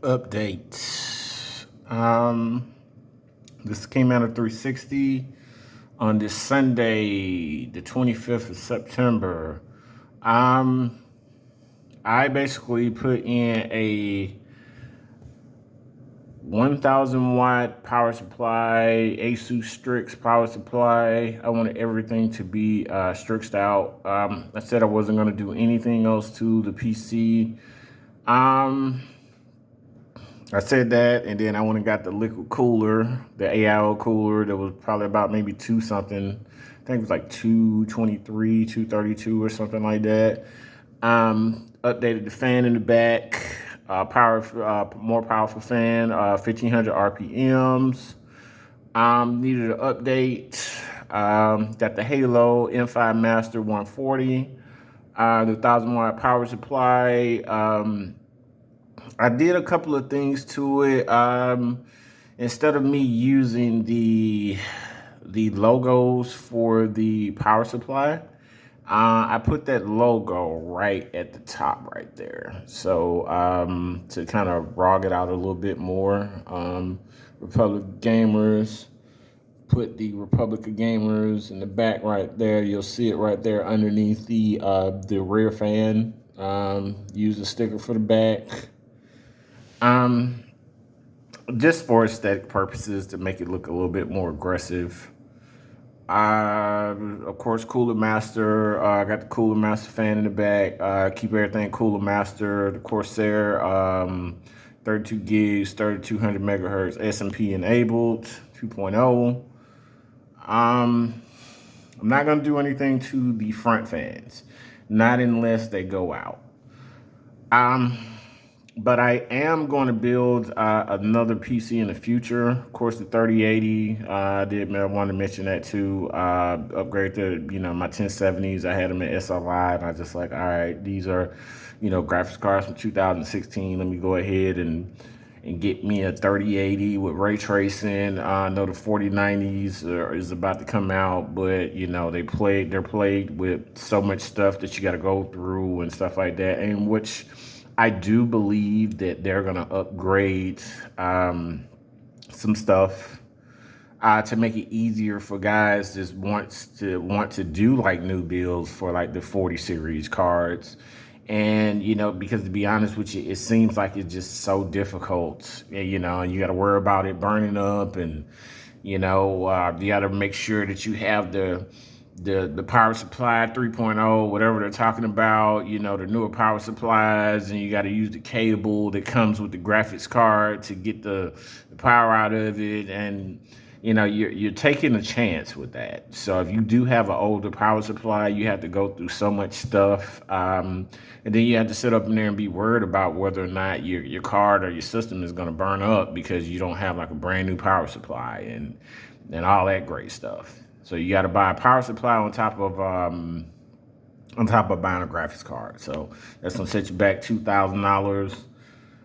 Update. This came out of 360 on this Sunday, the 25th of September. Um, I basically put in a 1,000 watt power supply, asus strix power supply. I wanted everything to be strixed out. I said I wasn't going to do anything else to the PC. Um, I said that, and then I went and got the liquid cooler, the AIO cooler that was probably about maybe two something. I think it was like 223, 232 or something like that. Updated the fan in the back, more powerful fan, 1500 RPMs. Needed an update. Got the Halo M5 Master 140, the 1,000 watt power supply. I did a couple of things to it. Instead of me using the logos for the power supply, I put that logo right at the top right there. So to kind of rog it out a little bit more, Republic Gamers, put the Republic of Gamers in the back right there. You'll see it right there underneath the rear fan. Use the sticker for the back. Just for aesthetic purposes to make it look a little bit more aggressive. Of course, Cooler Master. I got the Cooler Master fan in the back. Keep everything Cooler Master. The Corsair, 32 gigs, 3200 megahertz, SMP enabled, 2.0. I'm not gonna do anything to the front fans, not unless they go out. But I am going to build another PC in the future. Of course, the 3080. I want to mention that too. Upgrade to my 1070s. I had them in SLI, and I just like, all right, these are graphics cards from 2016. Let me go ahead and get me a 3080 with ray tracing. I know the 4090s is about to come out, but they're plagued with so much stuff that you got to go through and stuff like that, and which I do believe that they're gonna upgrade some stuff to make it easier for guys that want to do like new builds for like the 40 series cards. And because to be honest with you, it seems like it's just so difficult. And you got to worry about it burning up, and you got to make sure that you have the power supply 3.0, whatever they're talking about, the newer power supplies, and you got to use the cable that comes with the graphics card to get the power out of it. And you're taking a chance with that. So if you do have an older power supply, you have to go through so much stuff, and then you have to sit up in there and be worried about whether or not your card or your system is going to burn up because you don't have like a brand new power supply and all that great stuff. So you got to buy a power supply on top of buying a graphics card. So that's gonna set you back $2,000,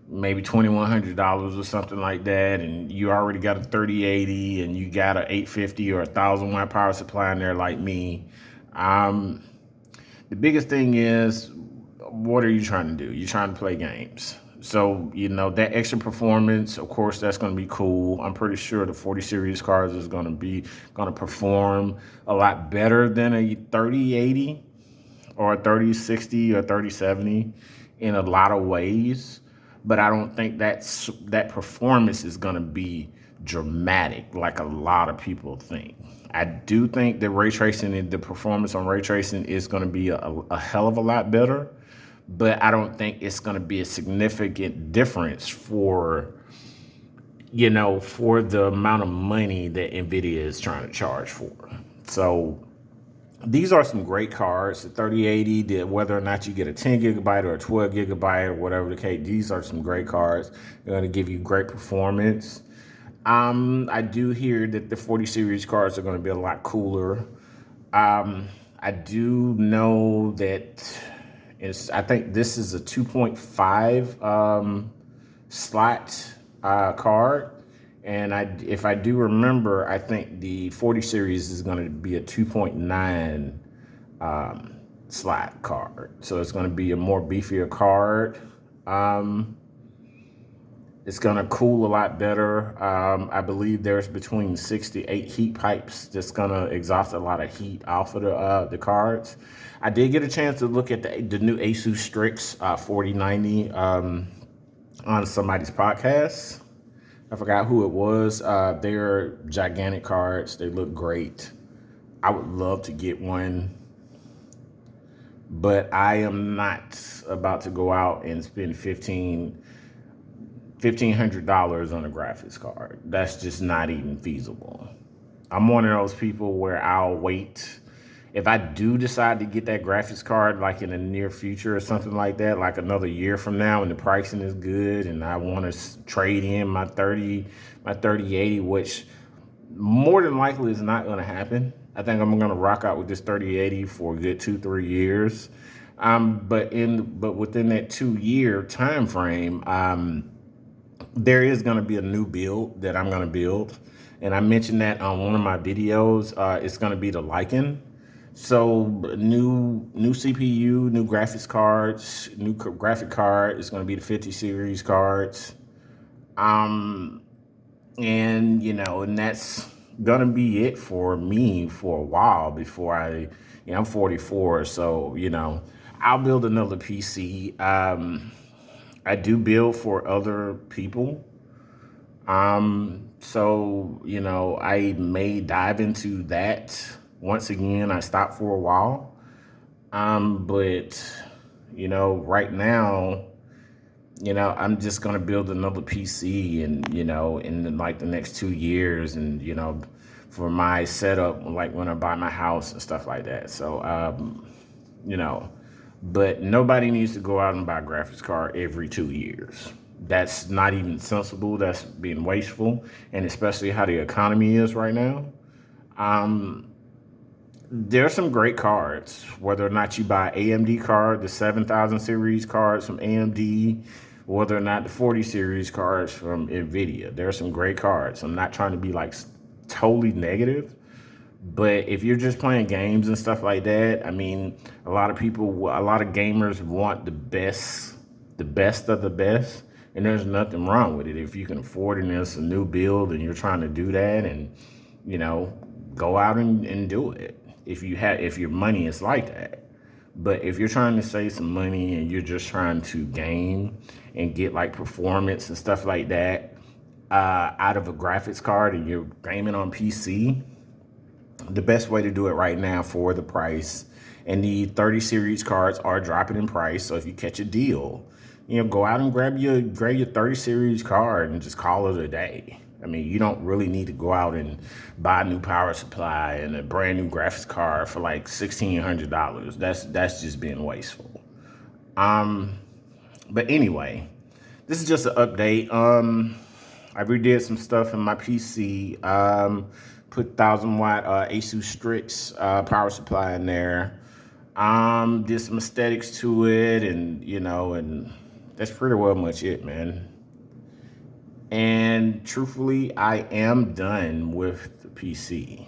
maybe $2,100 or something like that. And you already got a 3080 and you got an 850 or 1,000 watt power supply in there like me. The biggest thing is, what are you trying to do? You're trying to play games. So, that extra performance, of course, that's going to be cool. I'm pretty sure the 40 series cards is going to perform a lot better than a 3080 or a 3060 or 3070 in a lot of ways. But I don't think that performance is going to be dramatic like a lot of people think. I do think that ray tracing and the performance on ray tracing is going to be a hell of a lot better, but I don't think it's going to be a significant difference for the amount of money that NVIDIA is trying to charge for. So these are some great cards. The 3080, whether or not you get a 10 gigabyte or a 12 gigabyte or whatever the case, these are some great cards. They're going to give you great performance. I do hear that the 40 series cards are going to be a lot cooler. I do know that I think this is a 2.5 slot card. And if I do remember, I think the 40 series is going to be a 2.9 slot card. So it's going to be a more beefier card. It's gonna cool a lot better. I believe there's between 6 to 8 heat pipes that's gonna exhaust a lot of heat off of the cards. I did get a chance to look at the new asus strix 4090 on somebody's podcast. I forgot who it was. They're gigantic cards. They look great. I would love to get one, but I am not about to go out and spend $1,500 on a graphics card. That's just not even feasible. I'm one of those people where I'll wait. If I do decide to get that graphics card like in the near future or something like that, like another year from now and the pricing is good and I want to trade in my 3080, which more than likely is not going to happen. I think I'm going to rock out with this 3080 for a good 2-3 years. But within that 2-year time frame, there is going to be a new build that I'm going to build. And I mentioned that on one of my videos. It's going to be the Lycan. So new CPU, new graphics cards, new graphic card. It's going to be the 50 series cards. And and that's going to be it for me for a while before I'm 44. So, I'll build another PC. I do build for other people. So, I may dive into that once again. I stopped for a while. But, right now, I'm just going to build another PC and, in like the next 2 years and, for my setup, like when I buy my house and stuff like that. So, but nobody needs to go out and buy a graphics card every 2 years. That's not even sensible. That's being wasteful. And especially how the economy is right now. There are some great cards, whether or not you buy AMD card, the 7000 series cards from AMD, whether or not the 40 series cards from NVIDIA. There are some great cards. I'm not trying to be like totally negative, but if you're just playing games and stuff like that, I mean, a lot of gamers want the best of the best, and there's nothing wrong with it. If you can afford it and it's a new build and you're trying to do that and, go out and do it. If your money is like that. But if you're trying to save some money and you're just trying to game and get like performance and stuff like that out of a graphics card and you're gaming on PC, the best way to do it right now for the price, and the 30 series cards are dropping in price. So if you catch a deal, go out and grab your 30 series card and just call it a day. I mean, you don't really need to go out and buy a new power supply and a brand new graphics card for like $1,600. That's just being wasteful. But anyway, this is just an update. I redid some stuff in my PC. Put 1,000-watt asus strix power supply in there. Did some aesthetics to it, and and that's pretty well much it, man. And truthfully, I am done with the PC.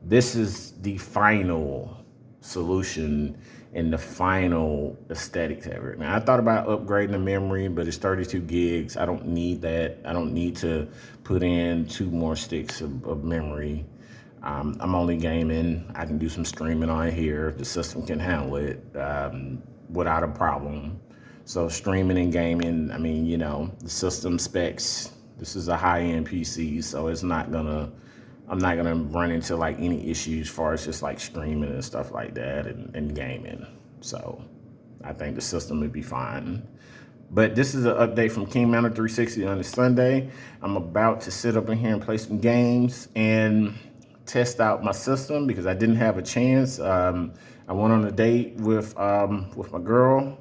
This is the final solution and the final aesthetic to everything. Now, I thought about upgrading the memory, but it's 32 gigs. I don't need that. I don't need to put in 2 more sticks of memory. I'm only gaming. I can do some streaming on here. The system can handle it without a problem. So streaming and gaming, I mean, the system specs, this is a high-end PC, so I'm not gonna run into like any issues as far as just like streaming and stuff like that and gaming. So I think the system would be fine. But this is an update from King Mountain 360 on a Sunday. I'm about to sit up in here and play some games and test out my system because I didn't have a chance. I went on a date with my girl.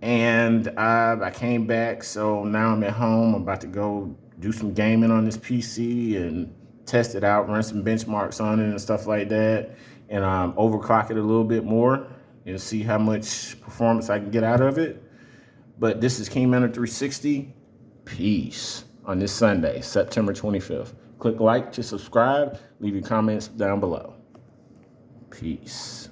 And I came back, so now I'm at home. I'm about to go do some gaming on this PC and test it out, run some benchmarks on it and stuff like that, and overclock it a little bit more and see how much performance I can get out of it. But this is King Mountain 360. Peace on this Sunday, September 25th. Click like to subscribe. Leave your comments down below. Peace.